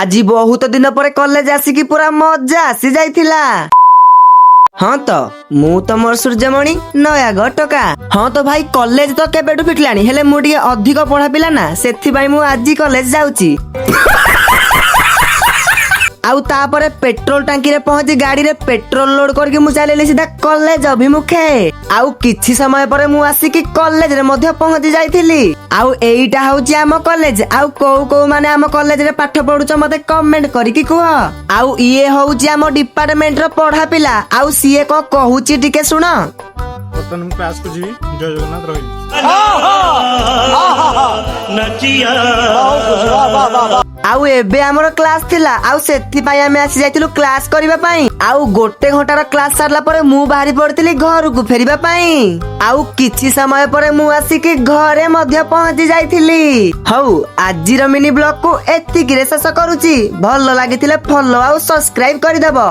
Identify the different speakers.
Speaker 1: आज बहुत दिन पर कॉलेज आसिकी पूरा मजा आसी जाइथिला। हाँ तो मु तो मोर सूर्यमणि नयागढ़ टका। हाँ तो भाई कॉलेज तो केबेठु फिटलानी हेले मु टिके अधिक पढ़ा पिला ना सेथि मु आज कॉलेज जाउची। आउ तापरे पेट्रोल टांकी रे पहुंची गाड़ी रे पेट्रोल लोड करके मु चलेली सीधा कॉलेज अभिमुखे। आउ किछि समय परे मु आसिकी कॉलेज रे मध्य पहुंची जाइथिली। आउ एईटा होची आम कॉलेज। आउ को माने आम कॉलेज रे पाठ पढुछ मते कमेंट करिकी कुह। आउ इए होची आम डिपार्टमेंट रो पढ़ा पिला। आउ सीए को कहूची टिके सुन।
Speaker 2: बर्तमान क्लास को जी जय जगन्नाथ रही।
Speaker 1: आउ एबे हमर क्लास थिला। आउ सेथि पई हमें आसी जाइतिलु क्लास करिबा पई। आउ गोटे घंटार क्लास सारला परे मु बाहरी पड़तिली घर को फेरिबा पई। आउ किछि समय परे मु आसी घरे मध्य पहुंची जाइतिली। हौ आजिर मिनी ब्लॉग को एतिकी रे शेष करूची। भल लागितिले फॉलो आउ सब्सक्राइब करि देबो।